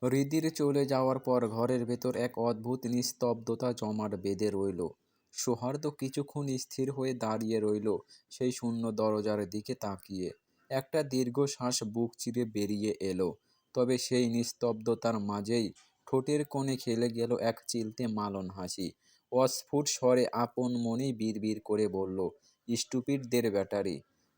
হৃদির চলে যাওয়ার পর ঘরের ভেতর এক অদ্ভুত নিস্তব্ধতা জমাট বেঁধে রইল। সৌহার্দ্য কিছুক্ষণ স্থির হয়ে দাঁড়িয়ে রইল, সেই শূন্য দরজার দিকে তাকিয়ে। একটা দীর্ঘশ্বাস বুক চিরে বেরিয়ে এলো। তবে সেই নিস্তব্ধতার মাঝেই ঠোঁটের কোণে খেলে গেল এক চিলতে মালন হাসি। অস্ফুট স্বরে আপন মনেই বিড়বিড় করে বলল, স্টুপিডদের ব্যাটারি।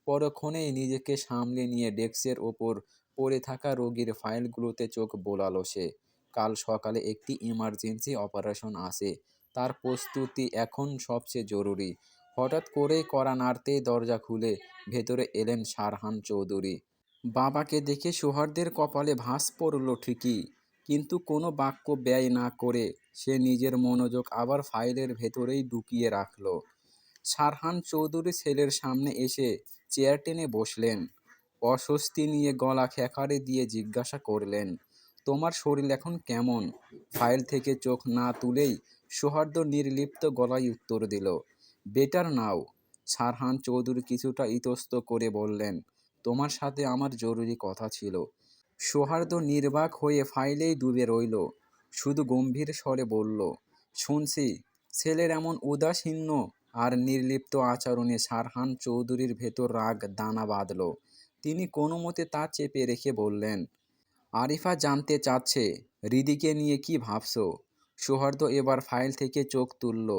পরক্ষণেই নিজেকে সামলে নিয়ে ডেস্কের ওপর পড়ে থাকা রোগীর ফাইলগুলোতে চোখ বোলালো সে। কাল সকালে একটি ইমার্জেন্সি অপারেশন আছে, তার প্রস্তুতি এখন সবচেয়ে জরুরি। হঠাৎ করেই কড়া নাড়তেই দরজা খুলে ভেতরে এলেন সারহান চৌধুরী। বাবাকে দেখে সৌহার্দ্যের কপালে ভাঁজ পড়ল ঠিকই, কিন্তু কোনো বাক্য ব্যয় না করে সে নিজের মনোযোগ আবার ফাইলের ভেতরেই ঢুকিয়ে রাখল। সারহান চৌধুরী ছেলের সামনে এসে চেয়ার টেনে বসলেন। অস্বস্তি নিয়ে গলা খেঁকারে দিয়ে জিজ্ঞাসা করলেন, তোমার শরীর এখন কেমন? ফাইল থেকে চোখ না তুলেই সৌহার্দ্য নির্লিপ্ত গলায় উত্তর দিল, বেটার নাও। সারহান চৌধুরী কিছুটা ইতস্ত করে বললেন, তোমার সাথে আমার জরুরি কথা ছিল। সৌহার্দ্য নির্বাক হয়ে ফাইলেই ডুবে রইল, শুধু গম্ভীর স্বরে বলল, শুনছি। ছেলের এমন উদাসীন্য আর নির্লিপ্ত আচরণে সারহান চৌধুরীর ভেতর রাগ দানা বাঁধল। তিনি কোনো মতে তা চেপে রেখে বললেন, আরিফা জানতে চাচ্ছে হৃদিকে নিয়ে কি ভাবছো। সৌহার্দ্য এবার ফাইল থেকে চোখ তুলল।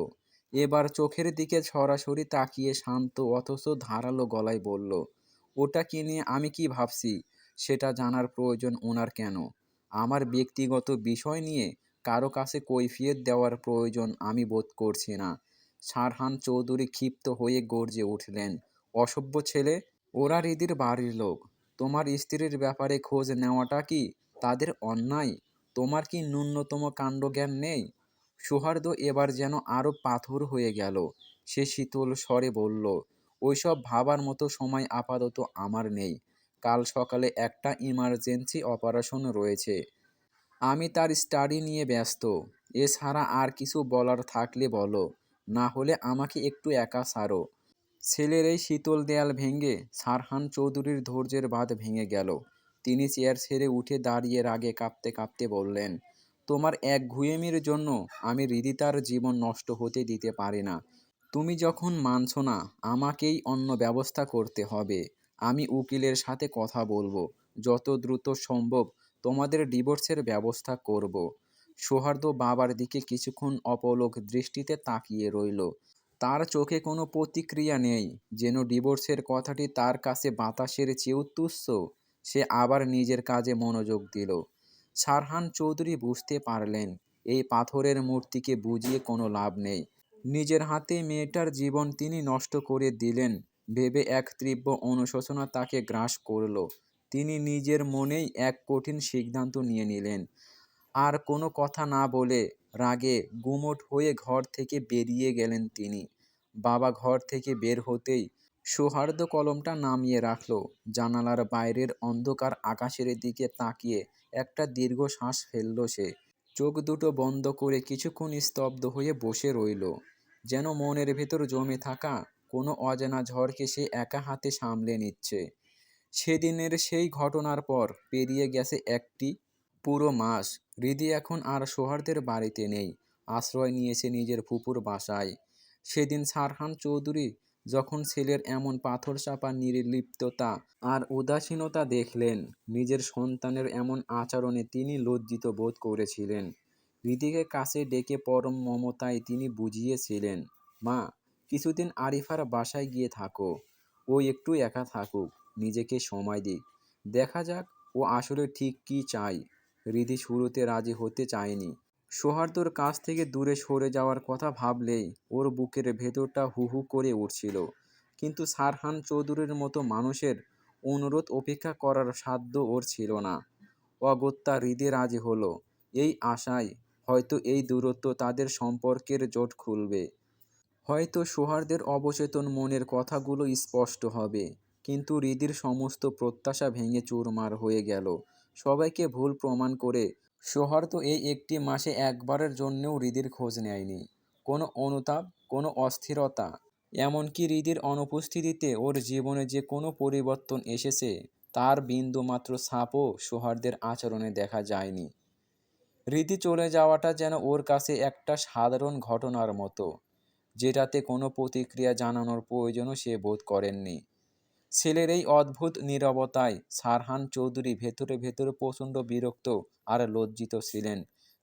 এবার চোখের দিকে সরাসরি তাকিয়ে শান্ত অথচ ধারালো গলায় বলল, ওটাকে নিয়ে আমি কি ভাবছি সেটা জানার প্রয়োজন ওনার কেন? আমার ব্যক্তিগত বিষয় নিয়ে কারো কাছে কৈফিয়ত দেওয়ার প্রয়োজন আমি বোধ করছি না। সারহান চৌধুরী ক্ষিপ্ত হয়ে গর্জে উঠলেন, অসভ্য ছেলে! ওরা হৃদির বাড়ির লোক। তোমার স্ত্রীর ব্যাপারে খোঁজ নেওয়াটা কি তাদের অন্যায়? তোমার কি ন্যূনতম কাণ্ডজ্ঞান নেই? সৌহার্দ্য এবার যেন আরো পাথর হয়ে গেল। সে শীতল স্বরে বলল, ওইসব ভাবার মতো সময় আপাতত আমার নেই। কাল সকালে একটা ইমার্জেন্সি অপারেশন রয়েছে, আমি তার স্টাডি নিয়ে ব্যস্ত। এছাড়া আর কিছু বলার থাকলে বলো, না হলে আমাকে একটু একা ছাড়ো। ছেলের এই শীতল দেয়াল ভেঙে সারহান চৌধুরীর ধৈর্যের বাঁধ ভেঙে গেল। তিনি চেয়ার ছেড়ে উঠে দাঁড়িয়ে রাগে কাঁপতে কাঁপতে বললেন, তোমার একগুঁয়েমির জন্য আমি হৃদিতার জীবন নষ্ট হতে দিতে পারি না। তুমি যখন মানছ না, আমাকেই অন্য ব্যবস্থা করতে হবে। আমি উকিলের সাথে কথা বলবো, যত দ্রুত সম্ভব তোমাদের ডিভোর্সের ব্যবস্থা করব। সৌহার্দ্য বাবার দিকে কিছুক্ষণ অপলক দৃষ্টিতে তাকিয়ে রইল। তার চোখে কোনো প্রতিক্রিয়া নেই, যেন ডিভোর্সের কথাটি তার কাছে বাতাসের চেয়েও তুচ্ছ। সে আবার নিজের কাজে মনোযোগ দিল। সারহান চৌধুরী বুঝতে পারলেন, এই পাথরের মূর্তিকে বুঝিয়ে কোনো লাভ নেই। নিজের হাতে মেয়েটার জীবন তিনি নষ্ট করে দিলেন ভেবে এক তীব্র অনুশোচনা তাকে গ্রাস করল। তিনি নিজের মনেই এক কঠিন সিদ্ধান্ত নিয়ে নিলেন। আর কোনো কথা না বলে রাগে গুমোট হয়ে ঘর থেকে বেরিয়ে গেলেন তিনি। বাবা ঘর থেকে বের হতেই সৌহার্দ্য কলমটা নামিয়ে রাখল। জানালার বাইরের অন্ধকার আকাশের দিকে তাকিয়ে একটা দীর্ঘশ্বাস ফেলল সে। চোখ দুটো বন্ধ করে কিছুক্ষণ স্তব্ধ হয়ে বসে রইল, যেন মনের ভেতর জমে থাকা কোনো অজানা ঝড়কে সে একা হাতে সামলে নিচ্ছে। সেদিনের সেই ঘটনার পর পেরিয়ে গেছে একটি পুরো মাস। হৃদি এখন আর সৌহার্দ্যের বাড়িতে নেই, আশ্রয় নিয়েছে নিজের ফুপুর বাসায়। সেদিন সারহান চৌধুরী যখন ছেলের এমন পাথর চাপা নির্লিপ্ততা আর উদাসীনতা দেখলেন, নিজের সন্তানের এমন আচরণে তিনি লজ্জিত বোধ করেছিলেন। হৃদিকে কাছে ডেকে পরম মমতায় তিনি বুঝিয়েছিলেন, মা, কিছুদিন আরিফার বাসায় গিয়ে থাকো। ও একটু একা থাকুক, নিজেকে সময় দিক, দেখা যাক ও আসলে ঠিক কী চায়। হৃদি শুরুতে রাজি হতে চায়নি। সৌহার্দ্যর কাছ থেকে দূরে সরে যাওয়ার কথা ভাবলেই ওর বুকের ভেতরটা হু হু করে উঠছিল। কিন্তু সারহান চৌধুরীর মতো মানুষের অনুরোধ উপেক্ষা করার সাধ্য ওর ছিল না। অগত্যা হৃদি রাজি হলো, এই আশায় হয়তো এই দূরত্ব তাদের সম্পর্কের জোট খুলবে। হয়তো সৌহার্দ্যের অবচেতন মনের কথাগুলো স্পষ্ট হবে। কিন্তু হৃদির সমস্ত প্রত্যাশা ভেঙে চুরমার হয়ে গেল। সবাইকে ভুল প্রমাণ করে সৌহার্দ্য এই একটি মাসে একবারের জন্যেও হৃদির খোঁজ নেয়নি। কোনো অনুতাপ, কোনো অস্থিরতা, এমনকি হৃদির অনুপস্থিতিতে ওর জীবনে যে কোনো পরিবর্তন এসেছে তার বিন্দুমাত্র ছাপও সৌহার্দ্যের আচরণে দেখা যায়নি। রীতি চলে যাওয়াটা যেন ওর কাছে একটা সাধারণ ঘটনার মতো, যেটাতে কোনো প্রতিক্রিয়া জানানোর প্রয়োজনও সে বোধ করেননি। ছেলের এই অদ্ভুত নীরবতায় সারহান চৌধুরী ভেতরে ভেতরে প্রচণ্ড বিরক্ত আর লজ্জিত ছিলেন।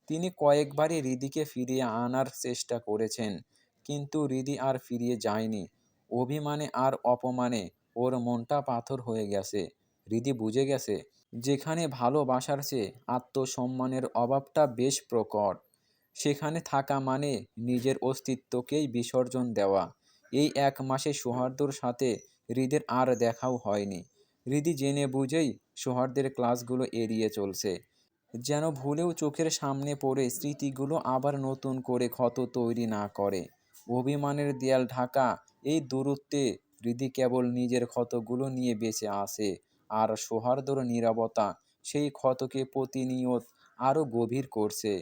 তিনি কয়েকবারই হৃদিকে ফিরিয়ে আনার চেষ্টা করেছেন, কিন্তু হৃদি আর ফিরিয়ে যায়নি। অভিমানে আর অপমানে ওর মনটা পাথর হয়ে গেছে। হৃদি বুঝে গেছে, যেখানে ভালোবাসার চেয়ে আত্মসম্মানের অভাবটা বেশ প্রকট, সেখানে থাকা মানে নিজের অস্তিত্বকেই বিসর্জন দেওয়া। এই 1 মাসে সৌহার্দ্যর সাথে হৃদের আর দেখাও হয়নি। হৃদি জেনে বুঝেই সৌহার্দ্যের ক্লাসগুলো এড়িয়ে চলছে, যেন ভুলেও চোখের সামনে পড়ে স্মৃতিগুলো আবার নতুন করে ক্ষত তৈরি না করে। অভিমানের দেয়াল ঢাকা এই দূরত্বে হৃদি কেবল নিজের ক্ষতগুলো নিয়ে বেঁচে আছে, আর সৌহার্দ্যর নীরবতা সেই ক্ষতকে প্রতিনিয়ত আরও গভীর করছে।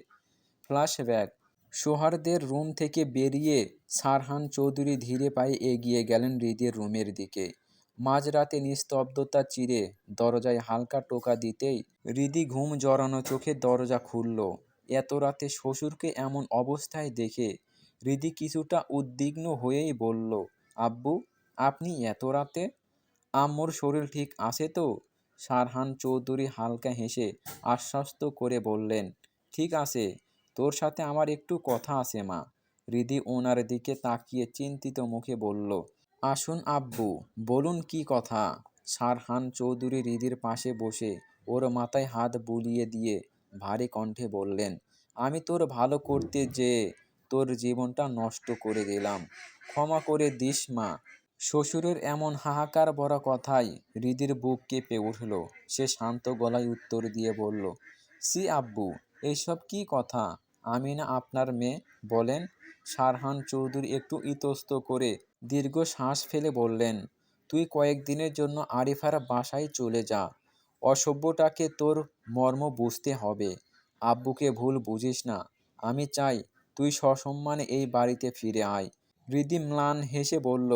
ফ্ল্যাশব্যাক। সৌহার্দ্যের রুম থেকে বেরিয়ে সারহান চৌধুরী ধীরে পায়ে এগিয়ে গেলেন হৃদের রুমের দিকে। মাঝরাতে নিস্তব্ধতা চিরে দরজায় হালকা টোকা দিতেই হৃদি ঘুম জড়ানো চোখে দরজা খুলল। এত রাতে শ্বশুরকে এমন অবস্থায় দেখে হৃদি কিছুটা উদ্বিগ্ন হয়েই বলল, আব্বু, আপনি এত রাতে? আম্মুর শরীর ঠিক আছে তো? সারহান চৌধুরী হালকা হেসে আশ্বস্ত করে বললেন, ঠিক আছে, তোর সাথে আমার একটু কথা আছে মা। হৃদি ওনার দিকে তাকিয়ে চিন্তিত মুখে বলল, আসুন আব্বু, বলুন কি কথা। সারহান চৌধুরী হৃদির পাশে বসে ওর মাথায় হাত বুলিয়ে দিয়ে ভারী কণ্ঠে বললেন, আমি তোর ভালো করতে যেয়ে তোর জীবনটা নষ্ট করে দিলাম, ক্ষমা করে দিস মা। শ্বশুরের এমন হাহাকার ভরা কথায় হৃদির বুক কেঁপে উঠল। সে শান্ত গলায় উত্তর দিয়ে বলল, সি আব্বু, এইসব কি কথা? আমি না আপনার মেয়ে, বলেন। সারহান চৌধুরী একটু ইতস্ত করে দীর্ঘ শ্বাস ফেলে বললেন, তুই কয়েকদিনের জন্য আরিফার বাসায় চলে যা। অসভ্যটাকে তোর মর্ম বুঝতে হবে। আব্বুকে ভুল বুঝিস না। আমি চাই তুই সসম্মানে এই বাড়িতে ফিরে আয়। হৃদি ম্লান হেসে বলল,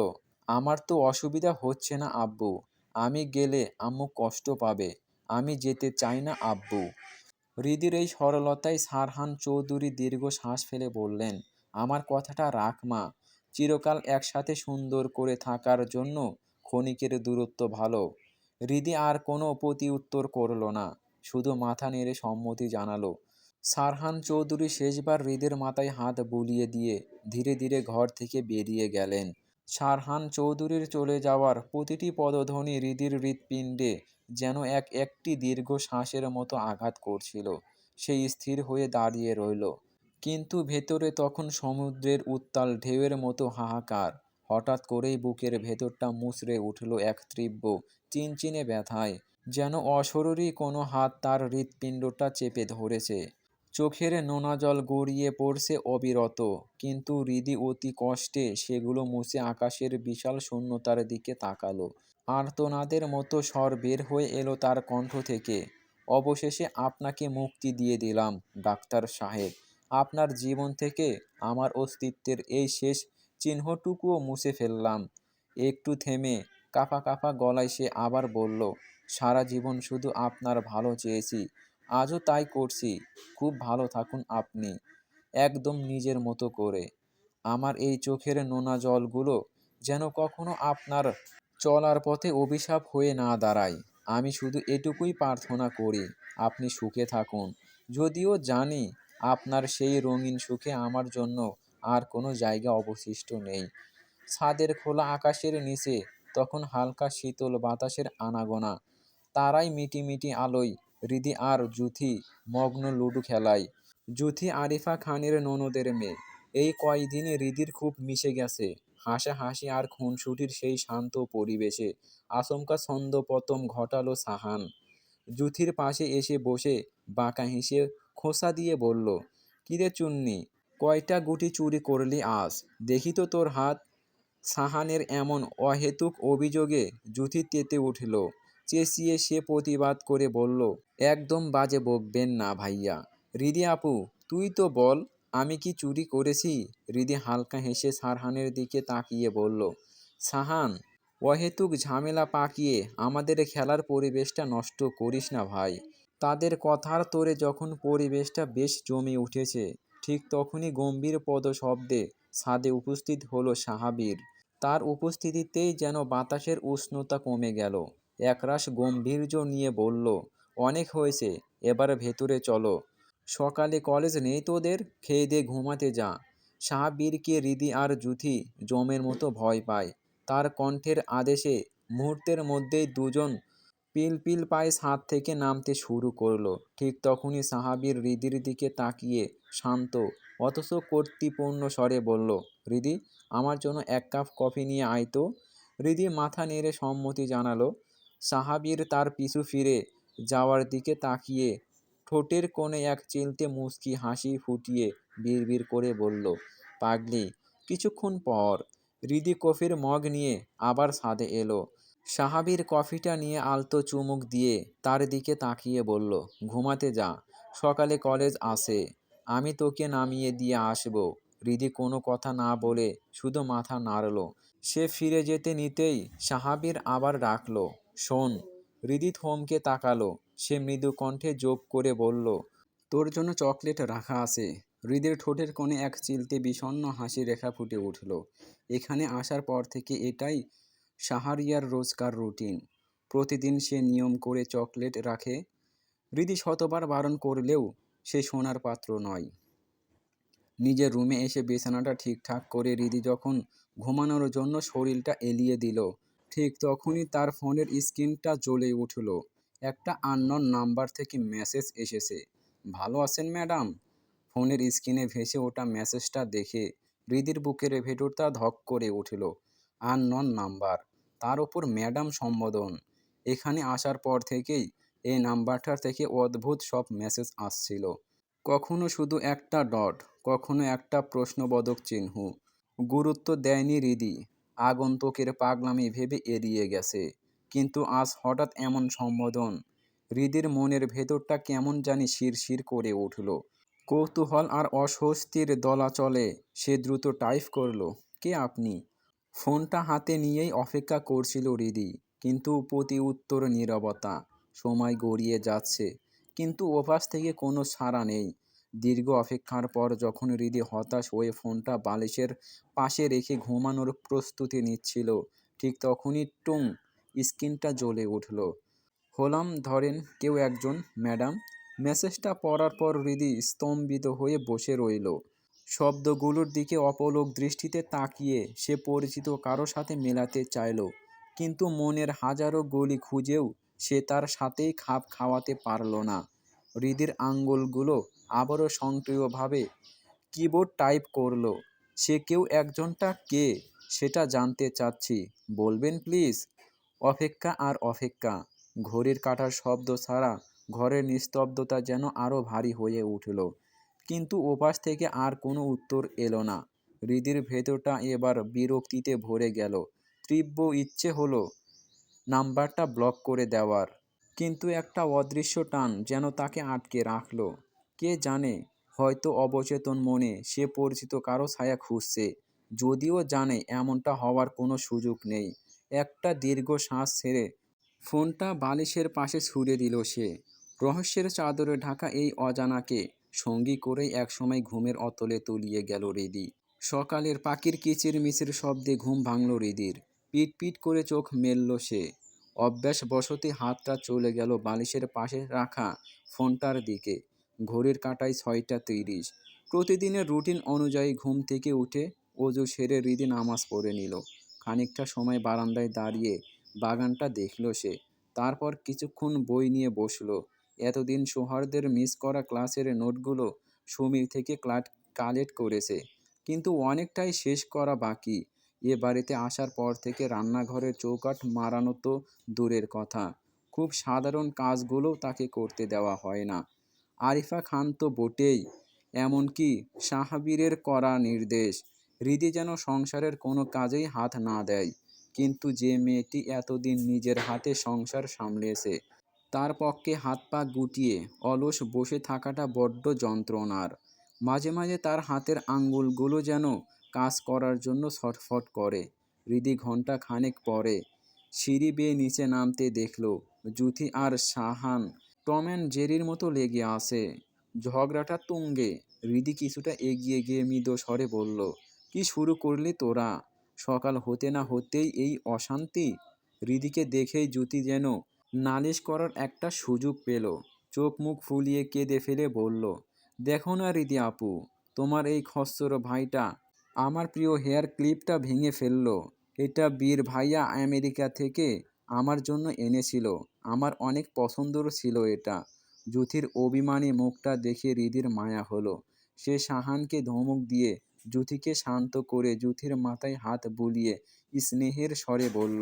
আমার তো অসুবিধা হচ্ছে না আব্বু। আমি গেলে আম্মু কষ্ট পাবে। আমি যেতে চাই না আব্বু। হৃদির এই সরলতায় সারহান চৌধুরী দীর্ঘ শ্বাস ফেলে বললেন, আমার কথাটা রাখ মা। চিরকাল একসাথে সুন্দর করে থাকার জন্য ক্ষণিকের দূরত্ব ভালো। হৃদি আর কোনো প্রতি উত্তর করল না, শুধু মাথা নেড়ে সম্মতি জানালো। সারহান চৌধুরী শেষবার হৃদের মাথায় হাত বুলিয়ে দিয়ে ধীরে ধীরে ঘর থেকে বেরিয়ে গেলেন। সারহান চৌধুরীর চলে যাওয়ার প্রতিটি পদধ্বনি হৃদির হৃৎপিণ্ডে যেন একটি দীর্ঘ শ্বাসের মতো আঘাত করছিল। সে স্থির হয়ে দাঁড়িয়ে রইল, কিন্তু ভেতরে তখন সমুদ্রের উত্তাল ঢেউয়ের মতো হাহাকার। হঠাৎ করেই বুকের ভেতরটা মুচড়ে উঠল এক তীব্র চিনচিনে ব্যথায়, যেন অশরীরী কোনো হাত তার হৃৎপিণ্ডটা চেপে ধরেছে। চোখের নোনা জল গড়িয়ে পড়ছে অবিরত, কিন্তু হৃদি অতি কষ্টে সেগুলো মুছে আকাশের বিশাল শূন্যতার দিকে তাকালো। আর্তনাদের মতো স্বর বের হয়ে এলো তার কণ্ঠ থেকে, অবশেষে আপনাকে মুক্তি দিয়ে দিলাম ডাক্তার সাহেব। আপনার জীবন থেকে আমার অস্তিত্বের এই শেষ চিহ্নটুকুও মুছে ফেললাম। একটু থেমে কাঁপা কাঁপা গলায় সে আবার বলল, সারা জীবন শুধু আপনার ভালো চেয়েছি, আজও তাই করছি। খুব ভালো থাকুন আপনি, একদম নিজের মতো করে। আমার এই চোখের নোনা জলগুলো যেন কখনো আপনার চলার পথে অভিশাপ হয়ে না দাঁড়ায়। আমি শুধু এটুকুই প্রার্থনা করি, আপনি সুখে থাকুন। যদিও জানি আপনার সেই রঙিন সুখে আমার জন্য আর কোনো জায়গা অবশিষ্ট নেই। ছাদের খোলা আকাশের নিচে তখন হালকা শীতল বাতাসের আনাগোনা, তারাই মিটিমিটি আলোয় হৃদি আর জুথি মগ্ন লুডু খেলায়। জুথি আরিফা খানের ননদের মেয়ে। এই কয়দিনে হৃদির খুব মিশে গেছে। হাসাহাসি আর খুনসুটির সেই শান্ত পরিবেশে আচমকা ছন্দপতন ঘটালো সাহান। জুথির পাশে এসে বসে বাঁকা হেসে খোঁচা দিয়ে বলল, কিরে চুন্নি, কয়টা গুটি চুরি করলি আজ? দেখি তো তোর হাত। সাহানের এমন অহেতুক অভিযোগে জুথি তেতে উঠল। চেঁচিয়ে সে প্রতিবাদ করে বলল, একদম বাজে বকবেন না ভাইয়া। হৃদি আপু, তুই তো বল, আমি কি চুরি করেছি? হৃদি হালকা হেসে সারহানের দিকে তাকিয়ে বলল, সাহান, অহেতুক ঝামেলা পাকিয়ে আমাদের খেলার পরিবেশটা নষ্ট করিস না ভাই। তাদের কথার তোড়ে যখন পরিবেশটা বেশ জমে উঠেছে, ঠিক তখনই গম্ভীর পদশব্দে ছাদে উপস্থিত হলো সাহাবীর। তার উপস্থিতিতেই যেন বাতাসের উষ্ণতা কমে গেল। একরাশ গাম্ভীর্য নিয়ে বলল, অনেক হয়েছে, এবার ভেতরে চলো। সকালে কলেজ নেই তোদের, খেয়ে দিয়ে ঘুমাতে যা। সাহাবীরকে হৃদি আর যুথি জমের মতো ভয় পায়। তার কণ্ঠের আদেশে মুহূর্তের মধ্যেই দুজন পিলপিল পায়ে ছাদ থেকে নামতে শুরু করলো। ঠিক তখনই সাহাবীর হৃদির দিকে তাকিয়ে শান্ত অথচ কর্তৃপূর্ণ স্বরে বলল, হৃদি, আমার জন্য এক কাপ কফি নিয়ে আয় তো। হৃদি মাথা নেড়ে সম্মতি জানালো। সাহাবীর তার পিছু ফিরে যাওয়ার দিকে তাকিয়ে ঠোঁটের কোণে এক চিলতে মুচকি হাসি ফুটিয়ে বিড়বিড় করে বলল, পাগলি। কিছুক্ষণ পর হৃদি কফির মগ নিয়ে আবার ছাদে এলো। সাহাবীর কফিটা নিয়ে আলতো চুমুক দিয়ে তার দিকে তাকিয়ে বলল, ঘুমাতে যা, সকালে কলেজ আছে, আমি তোকে নামিয়ে দিয়ে আসবো। হৃদি কোনো কথা না বলে শুধু মাথা নাড়ল। সে ফিরে যেতে নিতেই সাহাবীর আবার ডাকল, শোন। হৃদি থমকে তাকালো। সে মৃদু কণ্ঠে জোব করে বলল, তোর জন্য চকলেট রাখা আছে। হৃদের ঠোঁটের কোণে এক চিলতে বিষণ্ণ হাসি রেখা ফুটে উঠল। এখানে আসার পর থেকে এটাই সাহারিয়ার রোজকার রুটিন। প্রতিদিন সে নিয়ম করে চকলেট রাখে। হৃদি শতবার বারণ করলেও সে শোনার পাত্র নয়। নিজের রুমে এসে বিছানাটা ঠিকঠাক করে হৃদি যখন ঘুমানোর জন্য শরীরটা এলিয়ে দিল, ঠিক তখনই তার ফোনের স্ক্রিনটা জ্বলে উঠল। একটা আননোন নাম্বার থেকে মেসেজ এসেছে। ভালো আছেন ম্যাডাম? ফোনের স্ক্রিনে ভেসে ওঠা মেসেজটা দেখে হৃদির বুকের ভেতরটা ধক করে উঠল। আননোন নাম্বার, তার ওপর ম্যাডাম সম্বোধন। এখানে আসার পর থেকেই এই নাম্বারটার থেকে অদ্ভুত সব মেসেজ আসছিল। কখনো শুধু একটা ডট, কখনো একটা প্রশ্নবোধক চিহ্ন। গুরুত্ব দেয়নি হৃদি। আগন্তুকের পাগলামি ভেবে এড়িয়ে গেছে। কিন্তু আজ হঠাৎ এমন সম্বোধন। হৃদির মনের ভেতরটা কেমন জানি শিরশির করে উঠল। কৌতূহল আর অস্বস্তির দোলাচলে সে দ্রুত টাইপ করল, কে আপনি? ফোনটা হাতে নিয়েই অপেক্ষা করছিল হৃদি। কিন্তু প্রতি উত্তর নীরবতা। সময় গড়িয়ে যাচ্ছে, কিন্তু ওপাশ থেকে কোনো সাড়া নেই। দীর্ঘ অপেক্ষার পর যখন হৃদি হতাশ হয়ে ফোনটা বালিশের পাশে রেখে ঘুমানোর প্রস্তুতি নিচ্ছিল, ঠিক তখনই টুং, স্ক্রিনটা জ্বলে উঠল। হলাম ধরেন কেউ একজন, ম্যাডাম। মেসেজটা পড়ার পর হৃদি স্তম্ভিত হয়ে বসে রইল। শব্দগুলোর দিকে অপলক দৃষ্টিতে তাকিয়ে সে পরিচিত কারো সাথে মেলাতে চাইল, কিন্তু মনের হাজারো গলি খুঁজেও সে তার সাথেই খাপ খাওয়াতে পারল না। হৃদির আঙ্গুলগুলো আবারও সক্রিয়ভাবে কিবোর্ড টাইপ করল। সে কেউ একজনটা কে সেটা জানতে চাচ্ছি, বলবেন প্লিজ। অপেক্ষা আর অপেক্ষা। ঘড়ির কাঁটার শব্দ ছাড়া ঘরের নিস্তব্ধতা যেন আরও ভারী হয়ে উঠল। কিন্তু ওপাশ থেকে আর কোনো উত্তর এলো না। হৃদির ভেতরটা এবার বিরক্তিতে ভরে গেল। তীব্র ইচ্ছে হলো নাম্বারটা ব্লক করে দেওয়ার। কিন্তু একটা অদৃশ্য টান যেন তাকে আটকে রাখল। কে জানে, হয়তো অবচেতন মনে সে পরিচিত কারো ছায়া খুঁজছে। যদিও জানে এমনটা হওয়ার কোনো সুযোগ নেই। একটা দীর্ঘ শ্বাস ছেড়ে ফোনটা বালিশের পাশে ছুঁড়ে দিল সে। রহস্যের চাদরে ঢাকা এই অজানাকে সঙ্গী করেই একসময় ঘুমের অতলে তলিয়ে গেল হৃদি। সকালের পাখির কিচিরমিচির শব্দে ঘুম ভাঙল হৃদির। পিট পিট করে চোখ মেলল সে। অভ্যাসবশতই হাতটা চলে গেল বালিশের পাশে রাখা ফোনটার দিকে। ঘড়ির কাঁটায় ৬টা ৩০। প্রতিদিনের রুটিন অনুযায়ী ঘুম থেকে উঠে অজু সেরে হৃদি নামাজ পড়ে নিল। খানিকটা সময় বারান্দায় দাঁড়িয়ে বাগানটা দেখল সে। তারপর কিছুক্ষণ বই নিয়ে বসলো। এতদিন সৌহার্দের মিস করা ক্লাসের নোটগুলো সমীর থেকে কালেক্ট করেছে, কিন্তু অনেকটাই শেষ করা বাকি। এ বাড়িতে আসার পর থেকে রান্নাঘরের চৌকাঠ মারানো তো দূরের কথা, খুব সাধারণ কাজগুলোও তাকে করতে দেওয়া হয় না। আরিফা খান তো বটেই, এমনকি সাহাবীরের করা নির্দেশ, হৃদি যেন সংসারের কোনো কাজেই হাত না দেয়। কিন্তু যে মেয়েটি এতদিন নিজের হাতে সংসার সামলেছে, তার পক্ষে হাত পা গুটিয়ে অলস বসে থাকাটা বড্ড যন্ত্রণার। মাঝে মাঝে তার হাতের আঙ্গুলগুলো যেন কাজ করার জন্য ছটফট করে। হৃদি ঘণ্টা খানেক পরে সিঁড়ি বেয়ে নিচে নামতে দেখল যুথি আর শাহান টম অ্যান্ড জেরির মতো লেগে আছে। ঝগড়াটা তুঙ্গে। হৃদি কিছুটা এগিয়ে গিয়ে মৃদু স্বরে বলল, কি শুরু করলি তোরা? সকাল হতে না হতেই এই অশান্তি? হৃদিকে দেখেই জ্যোতি যেন নালিশ করার একটা সুযোগ পেল। চোখ মুখ ফুলিয়ে কেঁদে ফেলে বলল, দেখো না হৃদি আপু, তোমার এই খচ্চর ভাইটা আমার প্রিয় হেয়ার ক্লিপটা ভেঙে ফেললো। এটা বীর ভাইয়া আমেরিকা থেকে আমার জন্য এনেছিল। আমার অনেক পছন্দর ছিল এটা। জ্যোতির অভিমানী মুখটা দেখে হৃদির মায়া হলো। সে সাহানকে ধমক দিয়ে জ্যোতিকে শান্ত করে জ্যোতির মাথায় হাত বুলিয়ে স্নেহের স্বরে বলল,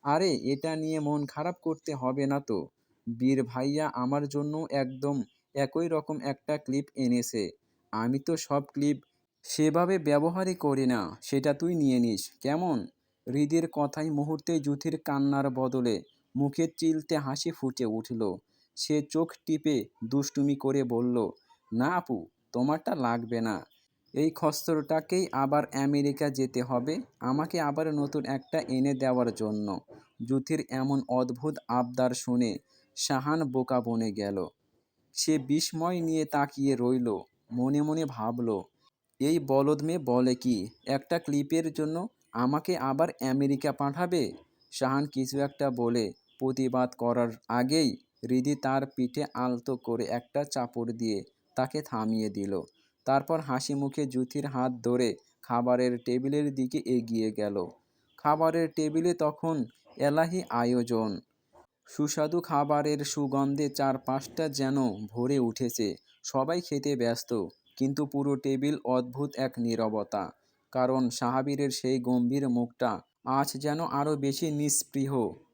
আরে এটা নিয়ে মন খারাপ করতে হবে না তো। বীর ভাইয়া আমার জন্য একদম একই রকম একটা ক্লিপ এনেছে। আমি তো সব ক্লিপ সেভাবে ব্যবহারই করি না, সেটা তুই নিয়ে নিস কেমন? হৃদির কথায় মুহূর্তেই জ্যোতির কান্নার বদলে মুখের চিলতে হাসি ফুটে উঠল। সে চোখ টিপে দুষ্টুমি করে বলল, না আপু, তোমারটা লাগবে না। এই খচ্চরটাকেই আবার আমেরিকা যেতে হবে আমাকে আবার নতুন একটা এনে দেওয়ার জন্য। জ্যোতির এমন অদ্ভুত আবদার শুনে সাহান বোকা বনে গেল। সে বিস্ময় নিয়ে তাকিয়ে রইল। মনে মনে ভাবল, এই বলদ মেয়ে বলে কি, একটা ক্লিপের জন্য আমাকে আবার আমেরিকা পাঠাবে? শাহান কিছু একটা বলে প্রতিবাদ করার আগেই হৃদি তার পিঠে আলতো করে একটা চাপড় দিয়ে তাকে থামিয়ে দিল। তারপর হাসি মুখে জ্যোতির হাত ধরে খাবারের টেবিলের দিকে এগিয়ে গেল। খাবারের টেবিলে তখন এলাহি আয়োজন। সুস্বাদু খাবারের সুগন্ধে চারপাশটা যেন ভরে উঠেছে। সবাই খেতে ব্যস্ত, কিন্তু পুরো টেবিল অদ্ভুত এক নীরবতা। কারণ সাহাবীরের সেই গম্ভীর মুখটা আজ যেন আরও বেশি নিস্পৃহ,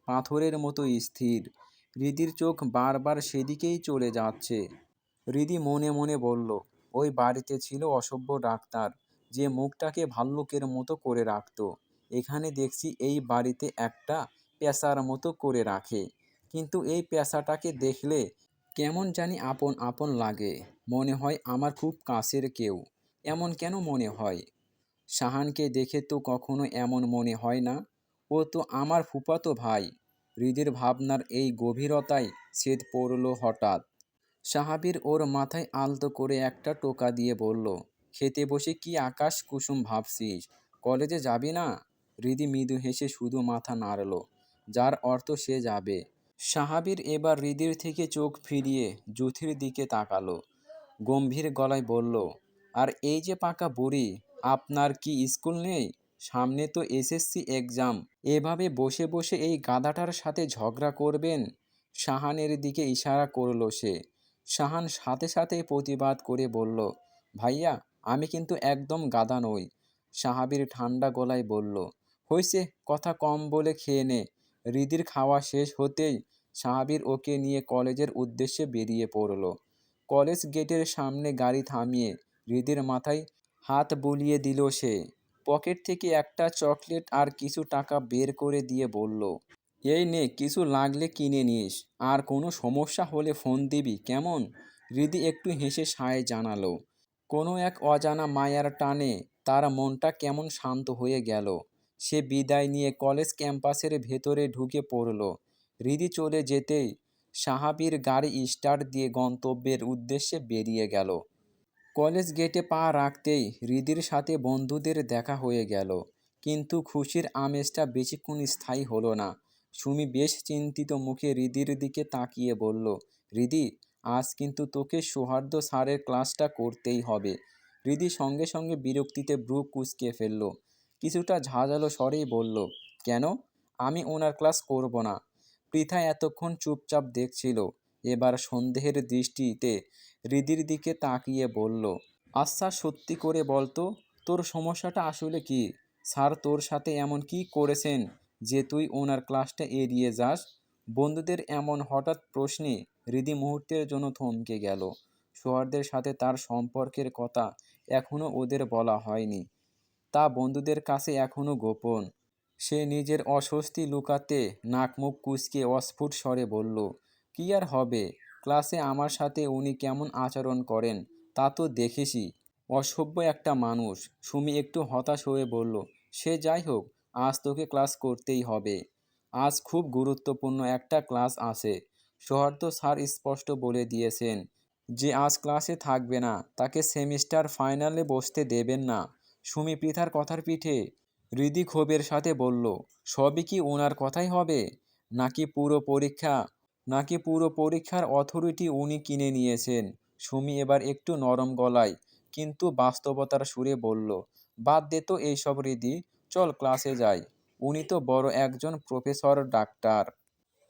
পাথরের মতো স্থির। হৃদির চোখ বারবার সেদিকেই চলে যাচ্ছে। হৃদি মনে মনে বলল, ওই বাড়িতে ছিল অসভ্য ডাক্তার, যে মুখটাকে ভাল্লুকের মতো করে রাখত। এখানে দেখছি এই বাড়িতে একটা পেঁচার মতো করে রাখে। কিন্তু এই পেঁচাটাকে দেখলে কেমন জানি আপন আপন লাগে। মনে হয় আমার খুব কাছের কেউ। এমন কেন মনে হয়? শাহানকে দেখে তো কখনো এমন মনে হয় না। ও তো আমার ফুফাতো ভাই। হৃদির ভাবনার এই গভীরতায় ছেদ পড়ল হঠাৎ। সাহাবীর ওর মাথায় আলতো করে একটা টোকা দিয়ে বলল, খেতে বসে কি আকাশ কুসুম ভাবছিস? কলেজে যাবি না? হৃদি মৃদু হেসে শুধু মাথা নাড়ল, যার অর্থ সে যাবে। সাহাবীর এবার হৃদির থেকে চোখ ফিরিয়ে জ্যোতির দিকে তাকালো। গম্ভীর গলায় বলল, আর এই যে পাকা বুড়ি, আপনার কি স্কুল নেই? সামনে তো এসএসসি এক্সাম, এভাবে বসে বসে এই গাধাটার সাথে ঝগড়া করবেন? শাহানের দিকে ইশারা করল সে। শাহান সাথে সাথে প্রতিবাদ করে বলল, ভাইয়া, আমি কিন্তু একদম গাধা নই। সাহাবীর ঠান্ডা গলায় বলল, হইছে, কথা কম বলে খেয়ে নে। হৃদির খাওয়া শেষ হতেই সাহাবীর ওকে নিয়ে কলেজের উদ্দেশ্যে বেরিয়ে পড়ল। কলেজ গেটের সামনে গাড়ি থামিয়ে হৃদির মাথায় হাত বুলিয়ে দিল সে। পকেট থেকে একটা চকলেট আর কিছু টাকা বের করে দিয়ে বলল, এই নে, কিছু লাগলে কিনে নিস। আর কোনো সমস্যা হলে ফোন দিবি কেমন? হৃদি একটু হেসে সায় জানালো। কোনো এক অজানা মায়ার টানে তার মনটা কেমন শান্ত হয়ে গেল। সে বিদায় নিয়ে কলেজ ক্যাম্পাসের ভেতরে ঢুকে পড়ল। হৃদি চলে যেতেই সাহাবীর গাড়ি স্টার্ট দিয়ে গন্তব্যের উদ্দেশ্যে বেরিয়ে গেল। কলেজ গেটে পা রাখতেই হৃদির সাথে বন্ধুদের দেখা হয়ে গেল। কিন্তু খুশির আমেজটা বেশিক্ষণ স্থায়ী হলো না। সুমি বেশ চিন্তিত মুখে হৃদির দিকে তাকিয়ে বলল, হৃদি, আজ কিন্তু তোকে সৌহার্দ্য স্যারের ক্লাসটা করতেই হবে। হৃদি সঙ্গে সঙ্গে বিরক্তিতে ভ্রু কুঁচকে ফেলল। কিছুটা ঝাঁঝালো স্বরেই বলল, কেন? আমি ওনার ক্লাস করব না। পৃথা এতক্ষণ চুপচাপ দেখছিল। এবার সন্দেহের দৃষ্টিতে হৃদির দিকে তাকিয়ে বলল, আচ্ছা সত্যি করে বলতো, তোর সমস্যাটা আসলে কি? স্যার তোর সাথে এমন কি করেছেন যে তুই ওনার ক্লাসটা এড়িয়ে যাস? বন্ধুদের এমন হঠাৎ প্রশ্নে হৃদি মুহূর্তের জন্য থমকে গেল। সোহার্দের সাথে তার সম্পর্কের কথা এখনও ওদের বলা হয়নি। তা বন্ধুদের কাছে এখনও গোপন। সে নিজের অস্বস্তি লুকাতে নাক মুখ কুঁচকে অস্ফুট স্বরে বলল, কি আর হবে, ক্লাসে আমার সাথে উনি কেমন আচরণ করেন তা তো দেখেছি। অসভ্য একটা মানুষ। সুমি একটু হতাশ হয়ে বলল, সে যাই হোক, আজ তোকে ক্লাস করতেই হবে। আজ খুব গুরুত্বপূর্ণ একটা ক্লাস আছে। সৌহার্দ্য স্যার স্পষ্ট বলে দিয়েছেন যে আজ ক্লাসে থাকবে না তাকে সেমিস্টার ফাইনালে বসতে দেবেন না। সুমি পৃথার কথার পিঠে। হৃদি ক্ষোভের সাথে বলল, সবই কি ওনার কথাই হবে? নাকি পুরো পরীক্ষা নাকি পুরো পরীক্ষার অথরিটি উনি কিনে নিয়েছেন? সুমি এবার একটু নরম গলায় কিন্তু বাস্তবতার সুরে বলল, বাদ দে তো এইসব হৃদি, চল ক্লাসে যাই। উনি তো বড় একজন প্রফেসর ডাক্তার।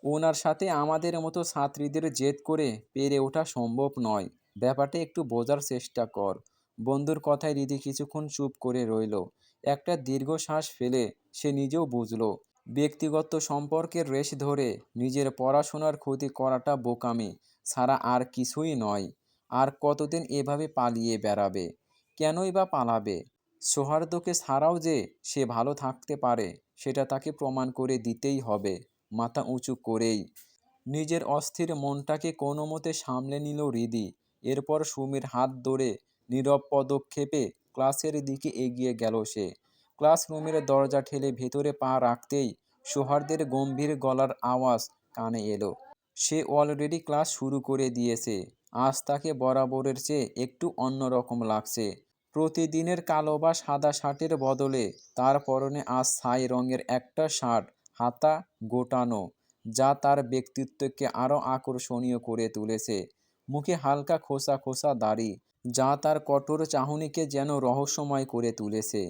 ওনার সাথে আমাদের মতো ছাত্রীদের জেদ করে পেরে ওঠা সম্ভব নয়। ব্যাপারটা একটু বোঝার চেষ্টা কর। বন্ধুর কথায় হৃদি কিছুক্ষণ চুপ করে রইল। একটা দীর্ঘশ্বাস ফেলে সে নিজেও বুঝল, ব্যক্তিগত সম্পর্কের রেশ ধরে নিজের পড়াশোনার ক্ষতি করাটা বোকামি ছাড়া আর কিছুই নয়। আর কতদিন এভাবে পালিয়ে বেড়াবে? কেনই বা পালাবে? সৌহার্দ্যকে ছাড়াও যে সে ভালো থাকতে পারে সেটা তাকে প্রমাণ করে দিতেই হবে। মাথা উঁচু করেই নিজের অস্থির মনটাকে কোনো মতে সামলে নিল হৃদি। এরপর সুমির হাত ধরে নীরব পদক্ষেপে ক্লাসের দিকে এগিয়ে গেল সে। ক্লাসরুমের দরজা ঠেলে ভেতরে পা রাখতেই সৌহার্দ্যের গম্ভীর গলার আওয়াজ কানে এলো। সে অলরেডি ক্লাস শুরু করে দিয়েছে। আজ তাকে বরাবরের চেয়ে একটু অন্যরকম লাগছে। প্রতিদিনের কালো বা সাদা শার্টের বদলে তার পরনে আজ ছাই রঙের একটা শার্ট, হাতা গোটানো, যা তার ব্যক্তিত্বকে আরও আকর্ষণীয় করে তুলেছে। মুখে হালকা খোসা খোসা দাড়ি, যা তার কঠোর চাহনিকে যেন রহস্যময় করে তুলেছে।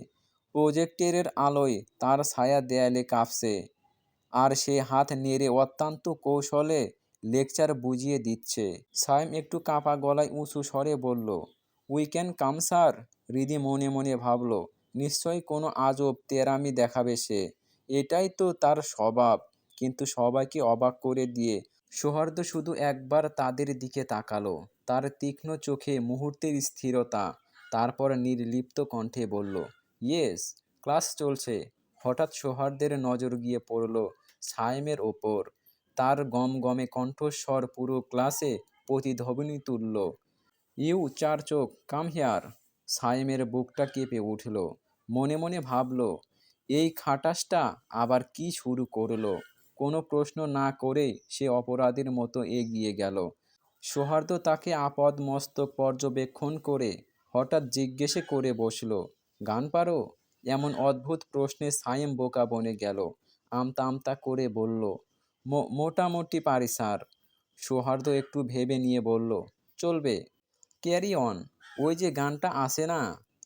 প্রজেক্টরের আলোয় তার ছায়া দেয়ালে কাঁপছে, আর সে হাত নেড়ে অত্যন্ত কৌশলে লেকচার বুঝিয়ে দিচ্ছে। সায়েম একটু কাঁপা গলায় উঁচু স্বরে বলল, উই ক্যান কাম স্যার। হৃদি মনে মনে ভাবল, নিশ্চয়ই কোনো আজব তেরামি দেখাবে সে। এটাই তো তার স্বভাব। কিন্তু সবাইকে অবাক করে দিয়ে সৌহার্দ্য শুধু একবার তাদের দিকে তাকালো। তার তীক্ষ্ণ চোখে মুহূর্তের স্থিরতা। তারপর নির্লিপ্ত কণ্ঠে বলল, ইয়েস, ক্লাস চলছে। হঠাৎ সৌহার্দ্যের নজর গিয়ে পড়ল সায়েমের ওপর। তার গমগমে কণ্ঠস্বর পুরো ক্লাসে প্রতিধ্বনি তুলল, ইউ চার চোখ, কাম হিয়ার। সায়েমের বুকটা কেঁপে উঠল। মনে মনে ভাবল, এই খাটাসটা আবার কি শুরু করলো? কোনো প্রশ্ন না করেই সে অপরাধীর মতো এগিয়ে গেল। সৌহার্দ্য তাকে আপাদমস্তক পর্যবেক্ষণ করে হঠাৎ জিজ্ঞেস করে বসল, গান পারো? এমন অদ্ভুত প্রশ্নে সায়েম বোকা বনে গেল। আমতা আমতা করে বলল, মোটামুটি পারি স্যার। সৌহার্দ্য একটু ভেবে নিয়ে বলল, চলবে, ক্যারি অন। ওই যে গানটা আছে না,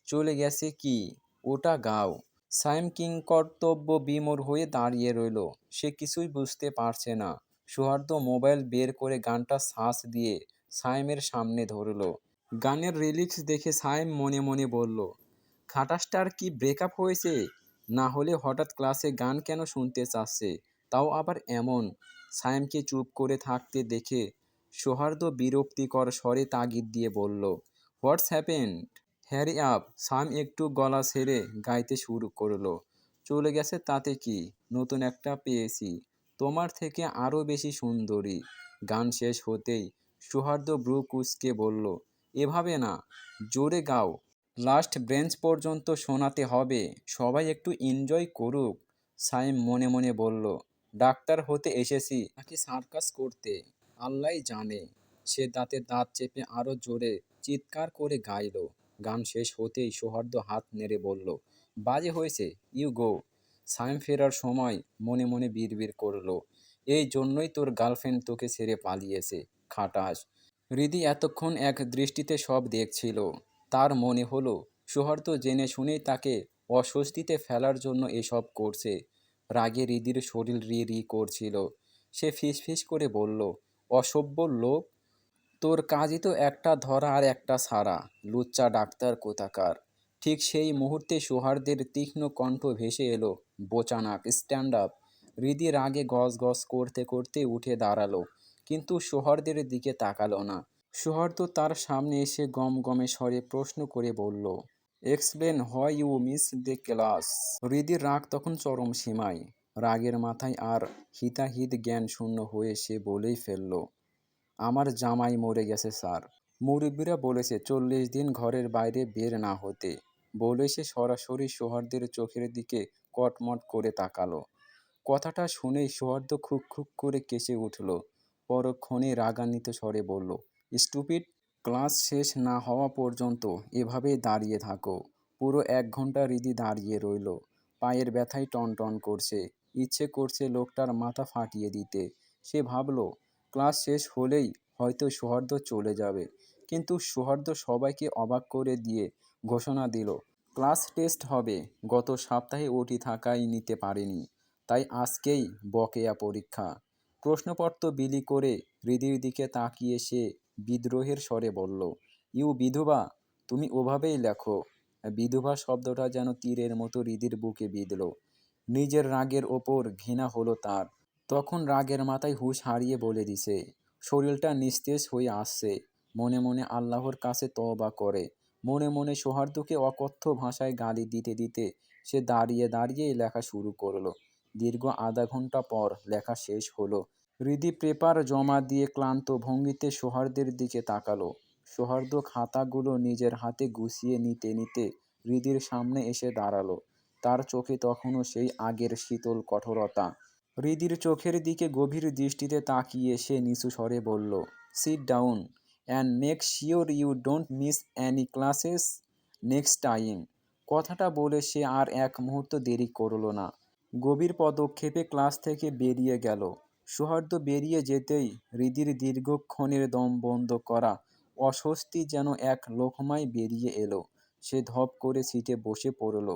চলে গেছে কি, ওটা গাও। সায়েম কিংকর্তব্য বিমূঢ় হয়ে দাঁড়িয়ে রইল। সে কিছুই বুঝতে পারছে না। সৌহার্দ্য মোবাইল বের করে গানটা সার্চ দিয়ে সায়েমের সামনে ধরল। গানের রিলিক্স দেখে সায়েম মনে মনে বলল, খাটাসটার কি ব্রেকআপ হয়েছে? না হলে হঠাৎ ক্লাসে গান কেন শুনতে চাচ্ছে, তাও আবার এমন? সায়েমকে চুপ করে থাকতে দেখে সৌহার্দ্য বিরক্তিকর স্বরে তাগিদ দিয়ে বলল, what's happened? Hurry up. Sayem একটু গলা ছেড়ে গাইতে শুরু করলো, চলে গেছে তাতে কি, নতুন একটা পেয়েছি, তোমার থেকে আরও বেশি সুন্দরী। গান শেষ হতেই সৌহার্দ্য ভ্রু কুঁচকে বলল, এভাবে না, জোরে গাও। লাস্ট বেঞ্চ পর্যন্ত শোনাতে হবে, সবাই একটু এনজয় করুক। সায়েম মনে মনে বলল, ডাক্তার হতে এসেছি নাকি সার্কাস করতে, আল্লাহই জানে। সে দাঁতে দাঁত চেপে আরও জোরে চিৎকার করে গাইল। গান শেষ হতেই সৌহার্দ্য হাত নেড়ে বলল, বাজে হয়েছে, ইউ গো। সায়েম ফেরার সময় মনে মনে বিড়বিড় করলো, এই জন্যই তোর গার্লফ্রেন্ড তোকে ছেড়ে পালিয়েছে, খাটাস। হৃদি এতক্ষণ এক দৃষ্টিতে সব দেখছিল। তার মনে হলো সৌহার্দ্য জেনে শুনেই তাকে অস্বস্তিতে ফেলার জন্য এসব করছে। রাগে হৃদির শরীর রি রি করছিল। সে ফিসফিস করে বলল, অসভ্য লোক, তোর কাজই তো একটা ধরা আর একটা ছাড়া, লুচ্চা ডাক্তার কোথাকার। ঠিক সেই মুহূর্তে সৌহার্দ্যের তীক্ষ্ণ কণ্ঠ ভেসে এলো, বোচানাক, স্ট্যান্ড আপ। হৃদি রাগে গজ গজ করতে করতে উঠে দাঁড়ালো, কিন্তু সৌহার্দ্যের দিকে তাকালো না। সৌহার্দ্য তার সামনে এসে গমগমে স্বরে প্রশ্ন করে বলল, explain why you miss the class. হৃদির রাগ তখন চরম সীমায়। রাগের মাথায় আর হিতাহিত জ্ঞান শূন্য হয়ে সে বলেই ফেলল, আমার জামাই মরে গেছে স্যার। মুরব্বীরা বলেছে 40 দিন ঘরের বাইরে বের না হতে। বলে সে সরাসরি সৌহার্দ্যের চোখের দিকে কটমট করে তাকালো। কথাটা শুনেই সৌহার্দ্য খুক খুক করে কেসে উঠল। পরক্ষণে রাগান্বিত স্বরে বলল, স্টুপিড! ক্লাস শেষ না হওয়া পর্যন্ত এভাবেই দাঁড়িয়ে থাকো। পুরো 1 ঘন্টা রিদি দাঁড়িয়ে রইল। পায়ের ব্যথায় টনটন করছে। ইচ্ছে করছে লোকটার মাথা ফাটিয়ে দিতে। সে ভাবল, ক্লাস শেষ হলেই হয়তো সৌহার্দ্য চলে যাবে। কিন্তু সৌহার্দ্য সবাইকে অবাক করে দিয়ে ঘোষণা দিল, ক্লাস টেস্ট হবে। গত সপ্তাহে ওটি থাকাই নিতে পারেনি, তাই আজকেই বকেয়া পরীক্ষা। প্রশ্নপত্র বিলি করে হৃদির দিকে তাকিয়ে সে বিদ্রোহের স্বরে বলল, ইউ বিধবা, তুমি ওভাবেই লেখো। বিধবা শব্দটা যেন তীরের মতো হৃদির বুকে বিঁধল। নিজের রাগের ওপর ঘৃণা হলো তার। তখন রাগের মাথায় হুঁশ হারিয়ে বলে দিছে, শরীরটা নিস্তেজ হয়ে আসছে। মনে মনে আল্লাহর কাছে তওবা করে মনে মনে সৌহার্দ্যকে অকথ্য ভাষায় গালি দিতে দিতে সে দাঁড়িয়ে দাঁড়িয়েই লেখা শুরু করলো। দীর্ঘ আধা ঘন্টা পর লেখা শেষ হলো। হৃদি পেপার জমা দিয়ে ক্লান্ত ভঙ্গিতে সৌহার্দ্যের দিকে তাকালো। সৌহার্দ্য খাতাগুলো নিজের হাতে গুছিয়ে নিতে নিতে হৃদির সামনে এসে দাঁড়ালো। তার চোখে তখনও সেই আগের শীতল কঠোরতা। হৃদির চোখের দিকে গভীর দৃষ্টিতে তাকিয়ে সে নিচু স্বরে বলল, sit down and make sure you don't miss any classes next time. কথাটা বলে সে আর এক মুহূর্ত দেরি করল না। গভীর পদক্ষেপে ক্লাস থেকে বেরিয়ে গেল। সৌহার্দ্য বেরিয়ে যেতেই হৃদির দীর্ঘক্ষণের দম বন্ধ করা অস্বস্তি যেন এক লোকমায় বেরিয়ে এলো। সে ধপ করে সিটে বসে পড়ল।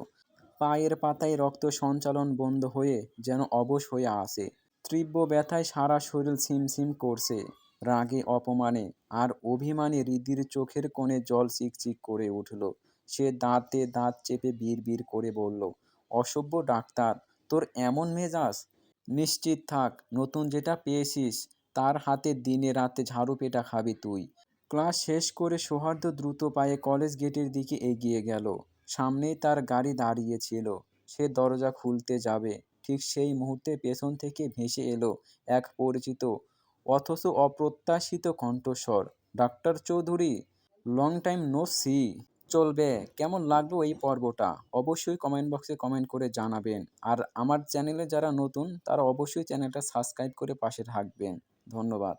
পায়ের পাতায় রক্ত সঞ্চালন বন্ধ হয়ে যেন অবশ হয়ে আসে। তীব্র ব্যথায় সারা শরীর ছিমছিম করছে। রাগে, অপমানে আর অভিমানে হৃদির চোখের কোণে জল চিকচিক করে উঠল। সে দাঁতে দাঁত চেপে বিড়বিড় করে বলল, অসভ্য ডাক্তার, তোর এমন মেজাজ! নিশ্চিত থাক, নতুন যেটা পেয়েছিস তার হাতে দিনে রাতে ঝাড়ু পেটা খাবি তুই। ক্লাস শেষ করে সৌহার্দ্য দ্রুত পায়ে কলেজ গেটের দিকে এগিয়ে গেল। সামনেই তার গাড়ি দাঁড়িয়ে ছিল। সে দরজা খুলতে যাবে, ঠিক সেই মুহূর্তে পেছন থেকে ভেসে এলো এক পরিচিত অথচ অপ্রত্যাশিত কণ্ঠস্বর, doctor Chowdhury, long time no see. চলবে, কেমন লাগলো এই পর্বটা অবশ্যই কমেন্ট বক্সে কমেন্ট করে জানাবেন। আর আমার চ্যানেলে যারা নতুন তারা অবশ্যই চ্যানেলটা সাবস্ক্রাইব করে পাশে থাকবেন। ধন্যবাদ।